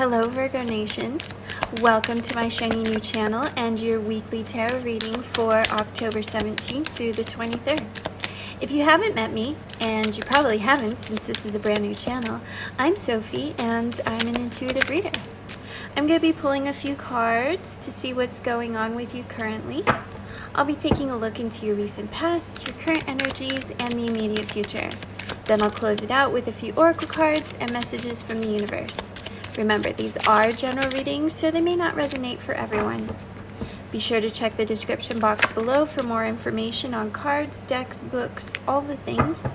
Hello Virgo Nation, welcome to my shiny new channel and your weekly tarot reading for October 17th through the 23rd. If you haven't met me, and you probably haven't since this is a brand new channel, I'm Sophie and I'm an intuitive reader. I'm going to be pulling a few cards to see what's going on with you currently. I'll be taking a look into your recent past, your current energies, and the immediate future. Then I'll close it out with a few oracle cards and messages from the universe. Remember, these are general readings, so they may not resonate for everyone. Be sure to check the description box below for more information on cards, decks, books, all the things.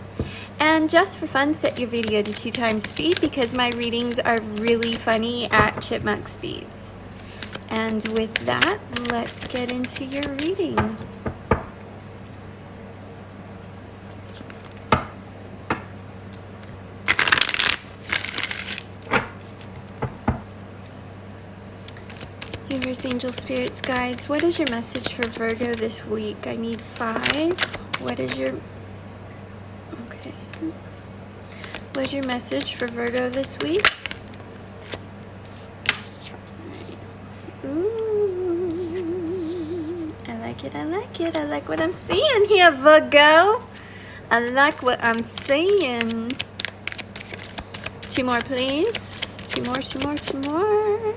And just for fun, set your video to 2x speed because my readings are really funny at chipmunk speeds. And with that, let's get into your reading. Universe, angel, spirits, guides, what is your message for Virgo this week? I need 5. What is your... Okay. What is your message for Virgo this week? Ooh. I like it, I like it. I like what I'm seeing here, Virgo. I like what I'm seeing. 2 more, please. 2 more, 2 more, 2 more.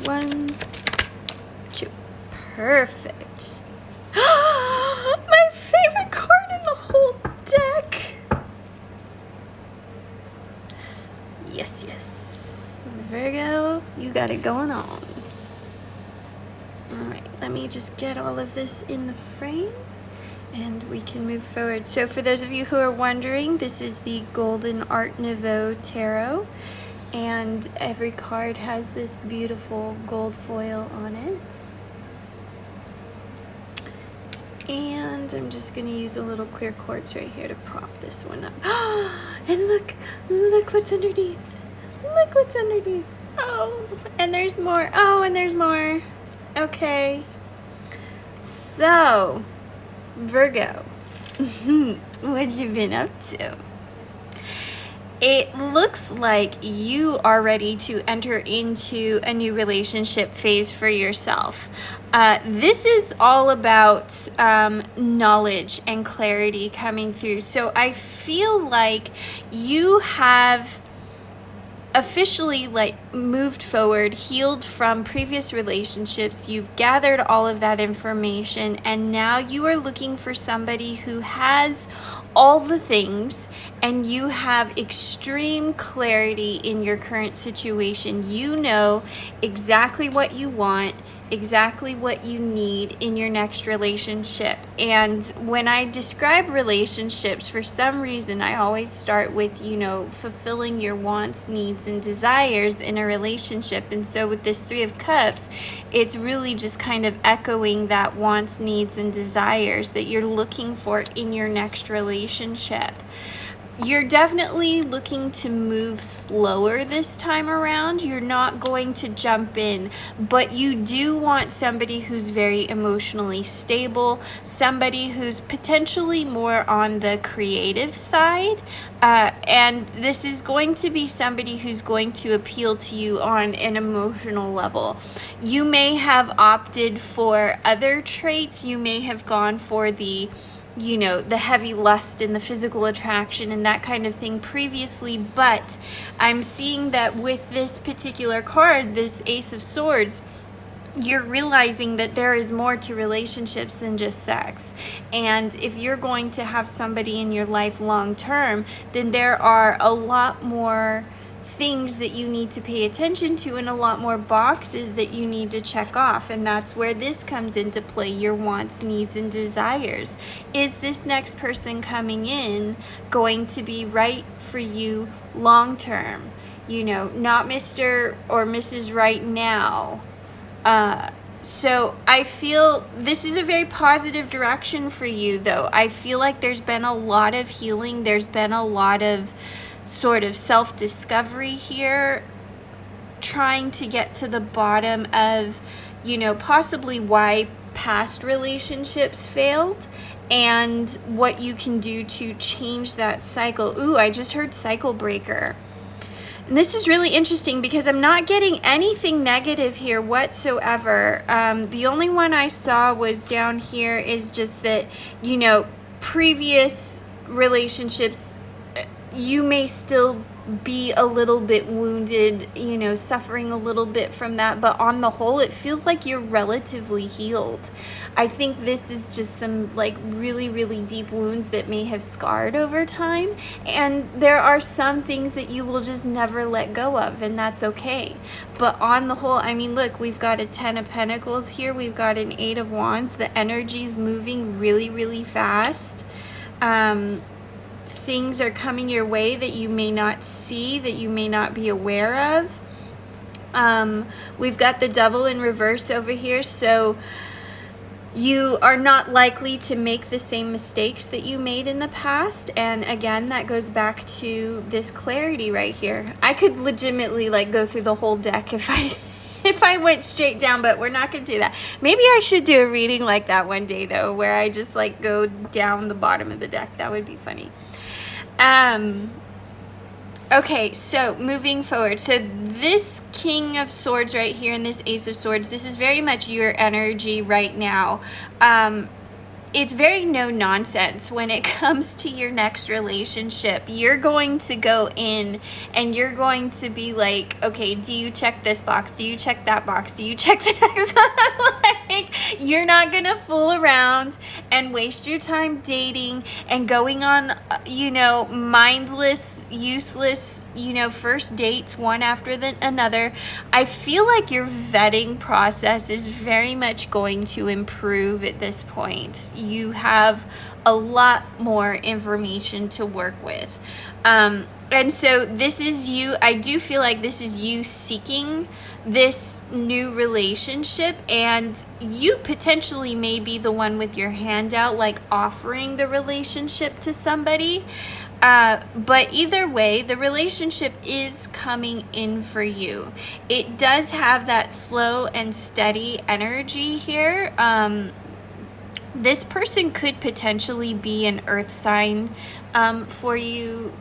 1, 2. Perfect. My favorite card in the whole deck. Yes, yes. Virgo, you got it going on. Alright, let me just get all of this in the frame and we can move forward. So for those of you who are wondering, this is the Golden Art Nouveau Tarot. And every card has this beautiful gold foil on it. And I'm just going to use a little clear quartz right here to prop this one up. And look what's underneath. Look what's underneath. Oh, and there's more. Oh, and there's more. Okay. So, Virgo, what you been up to? It looks like you are ready to enter into a new relationship phase for yourself. This is all about knowledge and clarity coming through. So I feel like you have officially moved forward, healed from previous relationships. You've gathered all of that information and now you are looking for somebody who has all the things and you have extreme clarity in your current situation. You know exactly what you want, exactly what you need in your next relationship. And when I describe relationships, for some reason I always start with, you know, fulfilling your wants, needs, and desires in a relationship. And so with this 3 of Cups, it's really just kind of echoing that wants, needs, and desires that you're looking for in your next relationship. You're definitely looking to move slower this time around. You're not going to jump in, but you do want somebody who's very emotionally stable, somebody who's potentially more on the creative side. And this is going to be somebody who's going to appeal to you on an emotional level. You may have opted for other traits. You may have gone for the heavy lust and the physical attraction and that kind of thing previously, but I'm seeing that with this particular card, this Ace of Swords, you're realizing that there is more to relationships than just sex. And if you're going to have somebody in your life long term, then there are a lot more things that you need to pay attention to and a lot more boxes that you need to check off. And that's where this comes into play, your wants, needs, and desires. Is this next person coming in going to be right for you long term? You know, not Mr. or Mrs. right now. So I feel this is a very positive direction for you, though. I feel like there's been a lot of healing. There's been a lot of sort of self-discovery here, trying to get to the bottom of, you know, possibly why past relationships failed and what you can do to change that cycle. Ooh, I just heard cycle breaker. And this is really interesting because I'm not getting anything negative here whatsoever. The only one I saw was down here is just that, you know, previous relationships, you may still be a little bit wounded, you know, suffering a little bit from that, but on the whole it feels like you're relatively healed. I think this is just some like really deep wounds that may have scarred over time, and there are some things that you will just never let go of, and that's okay. But on the whole, I mean, look, we've got a 10 of Pentacles here, we've got an 8 of Wands. The energy's moving really fast. Things are coming your way that you may not see, that you may not be aware of. We've got the Devil in reverse over here, so you are not likely to make the same mistakes that you made in the past. And again, that goes back to this clarity right here. I could legitimately like go through the whole deck if I went straight down, but we're not going to do that. Maybe I should do a reading like that one day though, where I just like go down the bottom of the deck. That would be funny. Okay, so moving forward. So this King of Swords right here and this Ace of Swords, this is very much your energy right now. It's very no nonsense when it comes to your next relationship. You're going to go in and you're going to be like, okay, do you check this box? Do you check that box? Do you check the next one? Like, you're not going to fool around and waste your time dating and going on, you know, mindless, useless, you know, first dates one after another. I feel like your vetting process is very much going to improve at this point. You have a lot more information to work with. And so this is you, I do feel like this is you seeking this new relationship, and you potentially may be the one with your hand out, like offering the relationship to somebody. But either way, the relationship is coming in for you. It does have that slow and steady energy here. This person could potentially be an earth sign for you,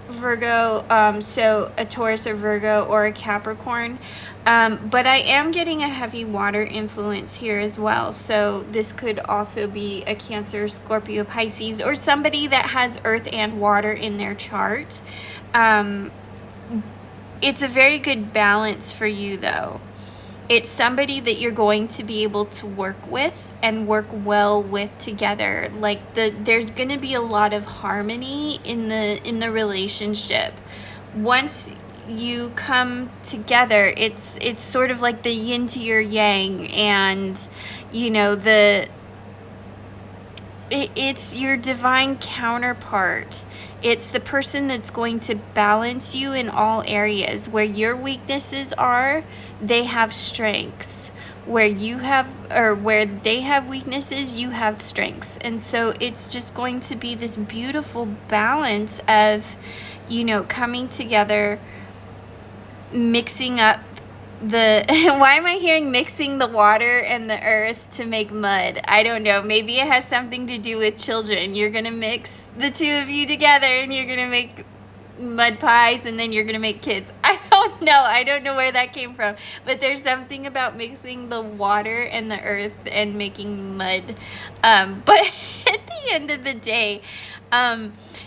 Virgo, so a Taurus or Virgo or a Capricorn. But I am getting a heavy water influence here as well. So this could also be a Cancer, Scorpio, Pisces, or somebody that has earth and water in their chart. It's a very good balance for you though. It's somebody that you're going to be able to work with and work well with together. Like there's going to be a lot of harmony in the relationship. Once you come together, it's sort of like the yin to your yang, and you know, it's your divine counterpart. It's the person that's going to balance you in all areas. Where your weaknesses are, they have strengths. Where you have, or where they have weaknesses, you have strengths. And so it's just going to be this beautiful balance of, you know, coming together, mixing up the why am I hearing mixing the water and the earth to make mud? I don't know. Maybe it has something to do with children. You're gonna mix the two of you together and you're gonna make mud pies, and then you're gonna make kids. I don't know where that came from, but there's something about mixing the water and the earth and making mud. But at the end of the day,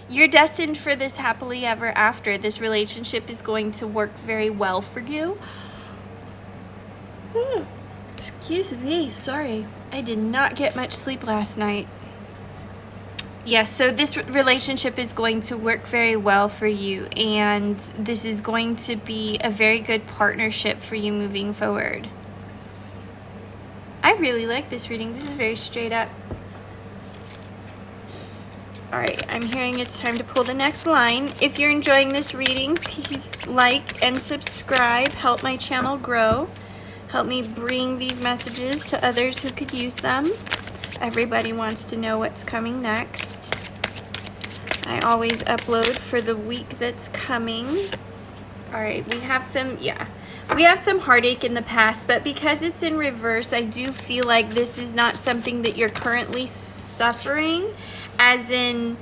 you're destined for this happily ever after. This relationship is going to work very well for you. Excuse me, sorry. I did not get much sleep last night. Yes, so this relationship is going to work very well for you, and this is going to be a very good partnership for you moving forward. I really like this reading. This is very straight up. All right, I'm hearing it's time to pull the next line. If you're enjoying this reading, please like and subscribe. Help my channel grow. Help me bring these messages to others who could use them. Everybody wants to know what's coming next. I always upload for the week that's coming. All right, we have some heartache in the past, but because it's in reverse, I do feel like this is not something that you're currently suffering, as in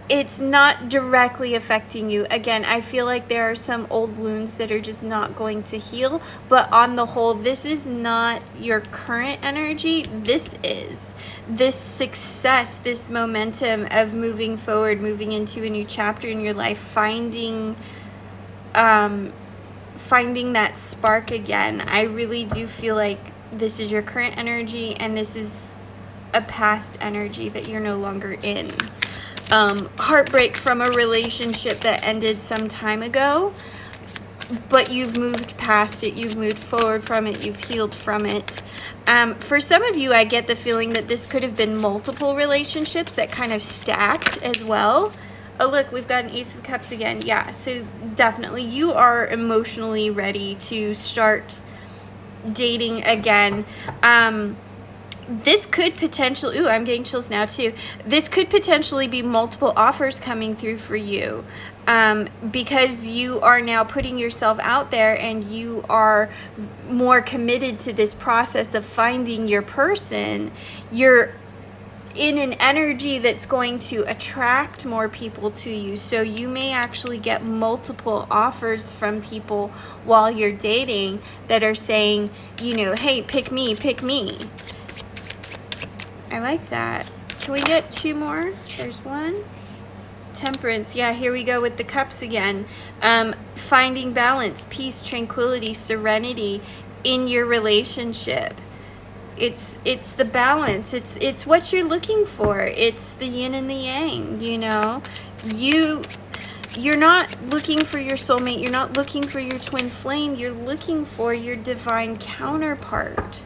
it's not directly affecting you. Again, I feel like there are some old wounds that are just not going to heal, but on the whole, this is not your current energy. This is this success, this momentum of moving forward, moving into a new chapter in your life, finding that spark again. I really do feel like this is your current energy, and this is a past energy that you're no longer in. Heartbreak from a relationship that ended some time ago, but you've moved past it, you've moved forward from it, you've healed from it. For some of you, I get the feeling that this could have been multiple relationships that kind of stacked as well. Oh, look, we've got an Ace of Cups again. Yeah, so definitely you are emotionally ready to start dating again. This could potentially, ooh, I'm getting chills now too. This could potentially be multiple offers coming through for you, because you are now putting yourself out there and you are more committed to this process of finding your person. You're in an energy that's going to attract more people to you. So you may actually get multiple offers from people while you're dating that are saying, you know, hey, pick me, pick me. I like that. Can we get two more? There's one. Temperance. Yeah, here we go with the cups again. Finding balance, peace, tranquility, serenity in your relationship. It's the balance. It's what you're looking for. It's the yin and the yang, you know. You're not looking for your soulmate. You're not looking for your twin flame. You're looking for your divine counterpart.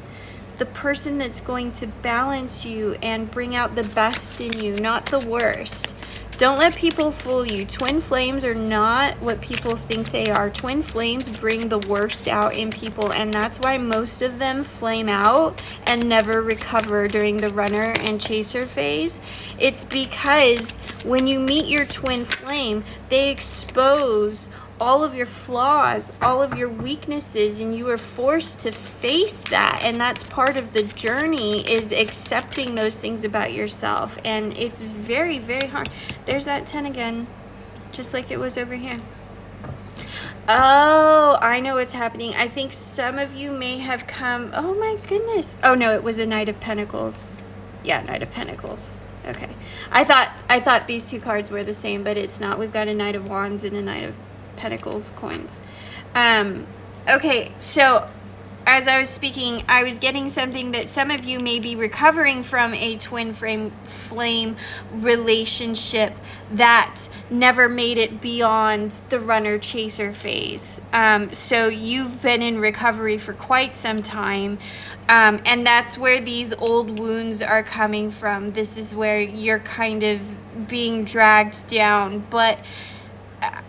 The person that's going to balance you and bring out the best in you, not the worst. Don't let people fool you. Twin flames are not what people think they are. Twin flames bring the worst out in people, and that's why most of them flame out and never recover during the runner and chaser phase. It's because when you meet your twin flame, they expose all of your flaws, all of your weaknesses, and you are forced to face that. And that's part of the journey, is accepting those things about yourself. And it's very, very hard. There's that 10 again, just like it was over here. Oh, I know what's happening. I think some of you may have come, oh my goodness. Oh no, it was a Knight of Pentacles. Yeah, Knight of Pentacles. Okay. I thought these two cards were the same, but it's not. We've got a Knight of Wands and a Knight of Pentacles coins. Okay, so as I was speaking, I was getting something that some of you may be recovering from a twin flame relationship that never made it beyond the runner chaser phase. So you've been in recovery for quite some time, and that's where these old wounds are coming from. This is where you're kind of being dragged down, but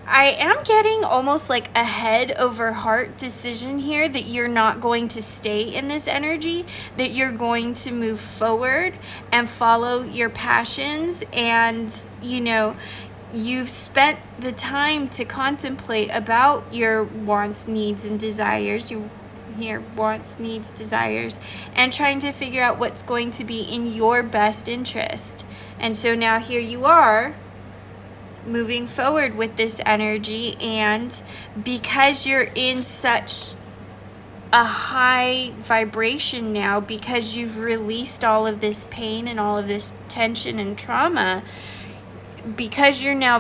I am getting almost like a head over heart decision here, that you're not going to stay in this energy, that you're going to move forward and follow your passions. And, you know, you've spent the time to contemplate about your wants, needs, and desires. Your wants, needs, desires, and trying to figure out what's going to be in your best interest. And so now here you are, moving forward with this energy, and because you're in such a high vibration now, because you've released all of this pain and all of this tension and trauma, because you're now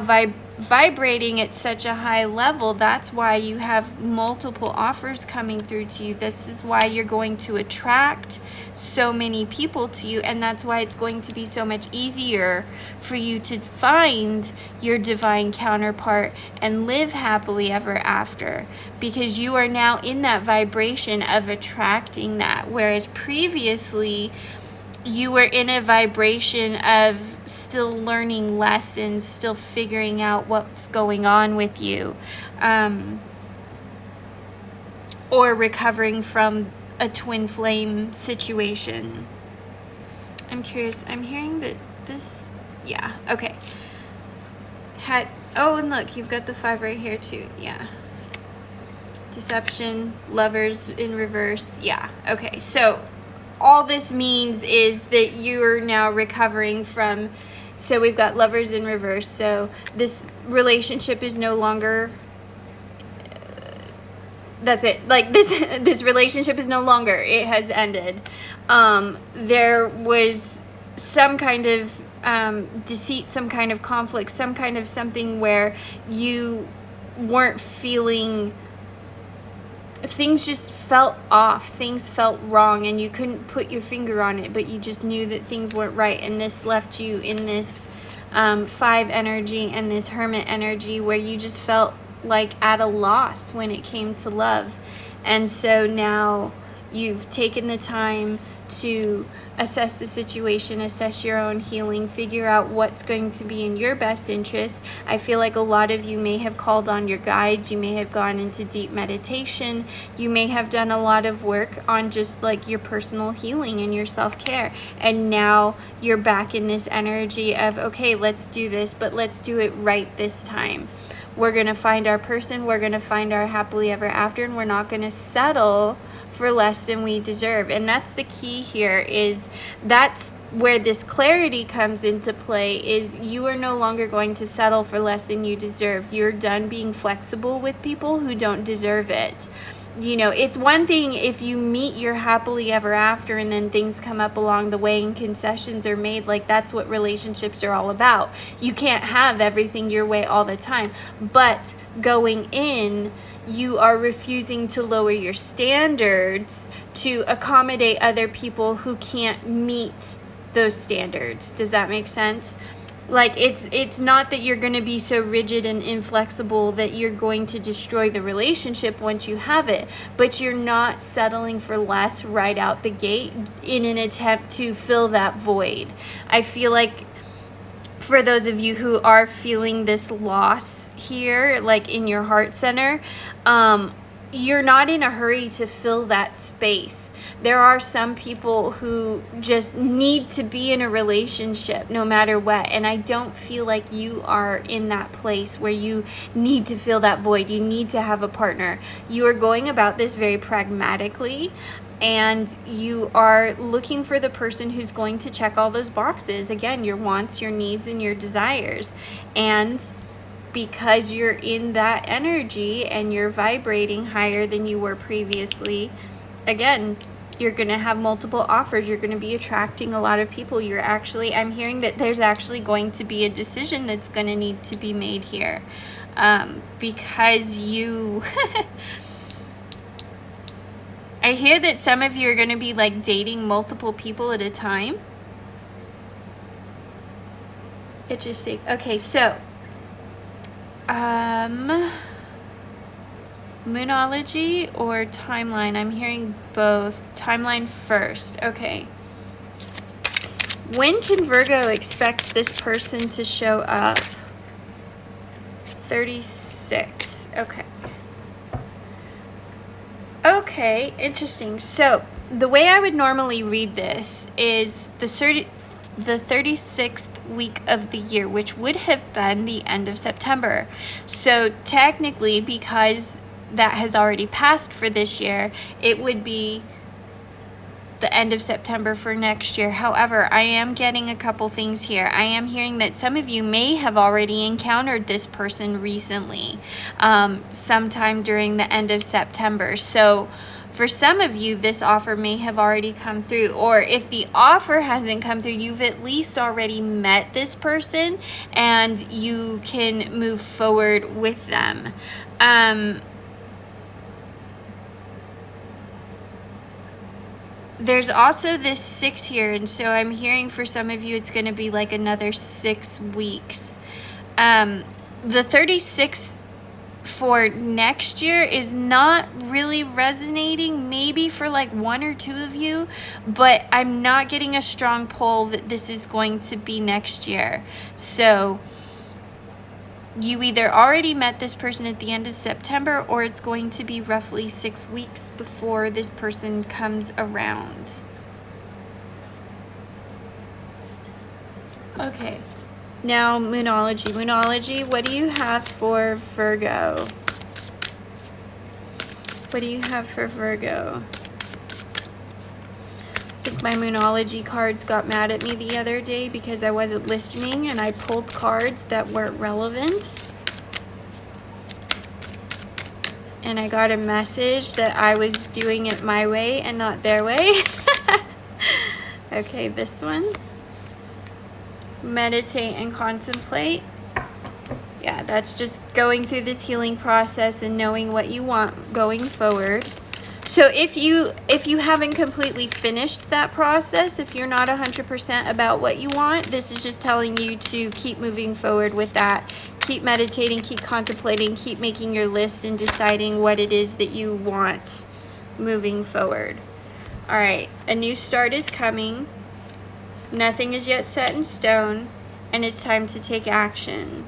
vibrating at such a high level, that's why you have multiple offers coming through to you. This is why you're going to attract so many people to you, and that's why it's going to be so much easier for you to find your divine counterpart and live happily ever after, because you are now in that vibration of attracting that, whereas previously you were in a vibration of still learning lessons, still figuring out what's going on with you, or recovering from a twin flame situation. I'm curious. I'm hearing that this, yeah, okay. Oh, and look, you've got the 5 right here too. Yeah. Deception, lovers in reverse. Yeah, okay. So all this means is that you're now recovering from, so we've got Lovers in reverse. So this relationship is no longer, that's it. Like this relationship is no longer, it has ended. There was some kind of deceit, some kind of conflict, some kind of something where you weren't feeling, things just felt off, things felt wrong, and you couldn't put your finger on it, but you just knew that things weren't right. And this left you in this 5 energy and this Hermit energy where you just felt like at a loss when it came to love. And so now you've taken the time to assess the situation, assess your own healing, figure out what's going to be in your best interest. I feel like a lot of you may have called on your guides, you may have gone into deep meditation, you may have done a lot of work on just like your personal healing and your self-care, and now you're back in this energy of, okay, let's do this, but let's do it right this time. We're gonna find our person, we're gonna find our happily ever after, and we're not gonna settle for less than we deserve. And that's the key here, is that's where this clarity comes into play, is you are no longer going to settle for less than you deserve. You're done being flexible with people who don't deserve it. You know, it's one thing if you meet your happily ever after and then things come up along the way and concessions are made. Like, that's what relationships are all about. You can't have everything your way all the time. But going in, you are refusing to lower your standards to accommodate other people who can't meet those standards. Does that make sense? Like, it's not that you're going to be so rigid and inflexible that you're going to destroy the relationship once you have it, but you're not settling for less right out the gate in an attempt to fill that void. I feel like for those of you who are feeling this loss here, like in your heart center, you're not in a hurry to fill that space. There are some people who just need to be in a relationship no matter what. And I don't feel like you are in that place where you need to fill that void. You need to have a partner. You are going about this very pragmatically, and you are looking for the person who's going to check all those boxes. Again, your wants, your needs, and your desires. And because you're in that energy and you're vibrating higher than you were previously, again, you're going to have multiple offers. You're going to be attracting a lot of people. You're actually, I'm hearing that there's actually going to be a decision that's going to need to be made here, because you I hear that some of you are going to be like dating multiple people at a time. Interesting. Okay, so Moonology or timeline? I'm hearing both. Timeline first. Okay. When can Virgo expect this person to show up? 36. Okay. Okay, interesting. So the way I would normally read this is the 36th week of the year, which would have been the end of September. So technically, because that has already passed for this year, it would be the end of September for next year. However, I am getting a couple things here. I am hearing that some of you may have already encountered this person recently, sometime during the end of September. So for some of you, this offer may have already come through, or if the offer hasn't come through, you've at least already met this person and you can move forward with them. There's also this 6 here, and so I'm hearing for some of you it's going to be like another 6 weeks. The 36 for next year is not really resonating, maybe for like 1 or 2 of you, but I'm not getting a strong pull that this is going to be next year. So you either already met this person at the end of September, or it's going to be roughly 6 weeks before this person comes around. Okay. Now, Moonology. Moonology, what do you have for Virgo? What do you have for Virgo? The My Moonology cards got mad at me the other day because I wasn't listening and I pulled cards that weren't relevant. And I got a message that I was doing it my way and not their way. Okay, this one. Meditate and contemplate. Yeah, that's just going through this healing process and knowing what you want going forward. So if you haven't completely finished that process, if you're not 100% about what you want, this is just telling you to keep moving forward with that. Keep meditating, keep contemplating, keep making your list and deciding what it is that you want moving forward. All right, a new start is coming. Nothing is yet set in stone, and it's time to take action.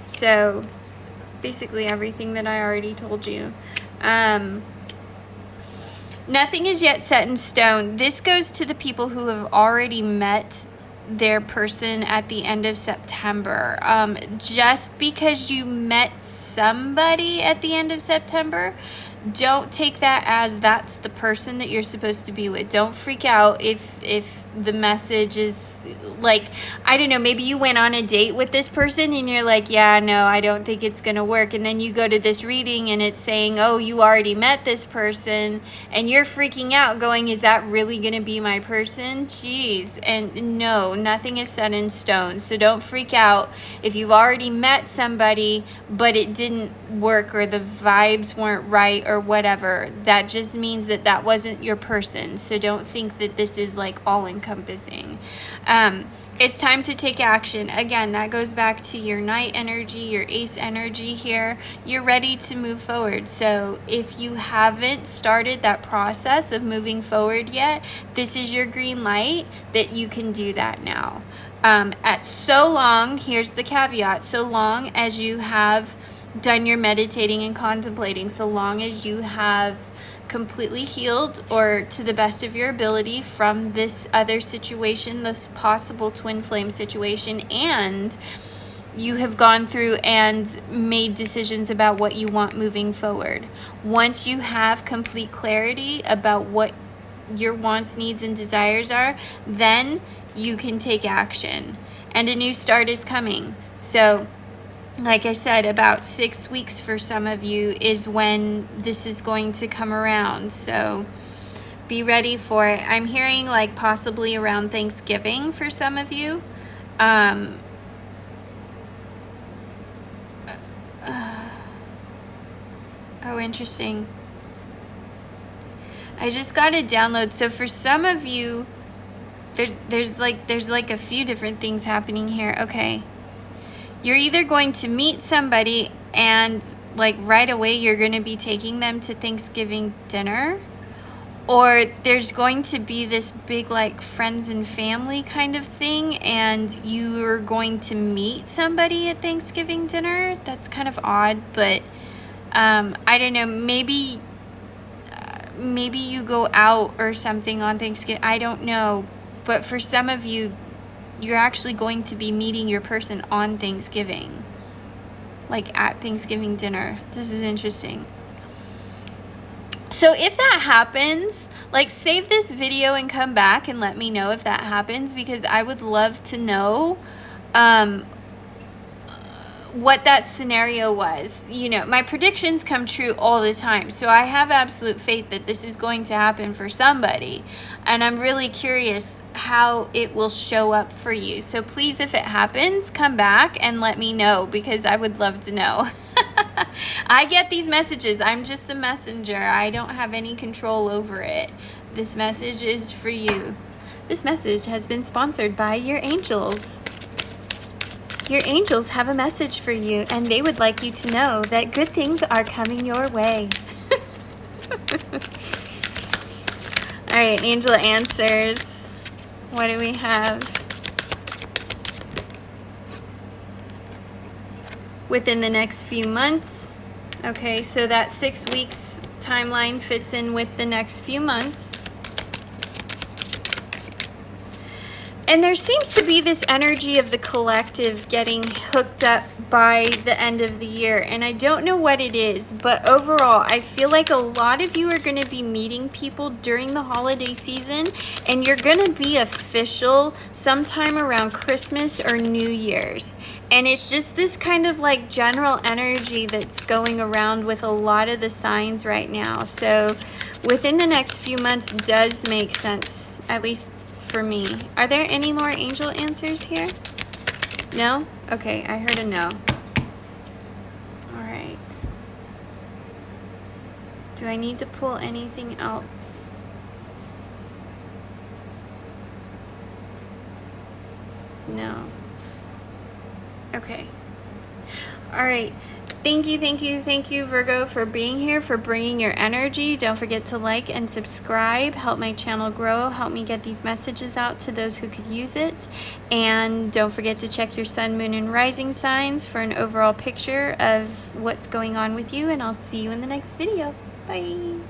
So basically everything that I already told you. Nothing is yet set in stone. This goes to the people who have already met their person at the end of September. Just because you met somebody at the end of September, don't take that as that's the person that you're supposed to be with. Don't freak out if the message is like, I don't know, maybe you went on a date with this person and you're like, yeah, no, I don't think it's gonna work. And then you go to this reading and it's saying, oh, you already met this person, and you're freaking out going, is that really gonna be my person? Jeez. And no, nothing is set in stone. So don't freak out if you've already met somebody but it didn't work or the vibes weren't right or whatever. That just means that that wasn't your person. So don't think that this is like all encompassing. It's time to take action. Again, that goes back to your Knight energy, your Ace energy here. You're ready to move forward. So if you haven't started that process of moving forward yet, this is your green light that you can do that now. At so long, here's the caveat, so long as you have done your meditating and contemplating, so long as you have completely healed or to the best of your ability from this other situation, this possible twin flame situation, and you have gone through and made decisions about what you want moving forward. Once you have complete clarity about what your wants, needs, and desires are, then you can take action. And a new start is coming. So like I said, about 6 weeks for some of you is when this is going to come around. So be ready for it. I'm hearing like possibly around Thanksgiving for some of you. Oh, interesting. I just got a download. So for some of you, there's like a few different things happening here. Okay. You're either going to meet somebody and like right away you're going to be taking them to Thanksgiving dinner, or there's going to be this big like friends and family kind of thing and you're going to meet somebody at Thanksgiving dinner. That's kind of odd, but I don't know, maybe you go out or something on Thanksgiving. I don't know, but for some of you, you're actually going to be meeting your person on Thanksgiving, like at Thanksgiving dinner. This is interesting. So if that happens, like save this video and come back and let me know if that happens, because I would love to know what that scenario was. You know, my predictions come true all the time, so I have absolute faith that this is going to happen for somebody, and I'm really curious how it will show up for you. So please, if it happens, come back and let me know, because I would love to know. I get these messages. I'm just the messenger. I don't have any control over it. This message is for you. This message has been sponsored by your angels. Your angels have a message for you, and they would like you to know that good things are coming your way. All right, angel answers. What do we have? Within the next few months. Okay, so that 6 weeks timeline fits in with the next few months. And there seems to be this energy of the collective getting hooked up by the end of the year. And I don't know what it is, but overall, I feel like a lot of you are going to be meeting people during the holiday season, and you're going to be official sometime around Christmas or New Year's. And it's just this kind of like general energy that's going around with a lot of the signs right now. So within the next few months does make sense, at least for me. Are there any more angel answers here? No? Okay, I heard a no. All right. Do I need to pull anything else? No. Okay. All right. Thank you, Virgo, for being here, for bringing your energy. Don't forget to like and subscribe. Help my channel grow. Help me get these messages out to those who could use it. And don't forget to check your sun, moon, and rising signs for an overall picture of what's going on with you. And I'll see you in the next video. Bye.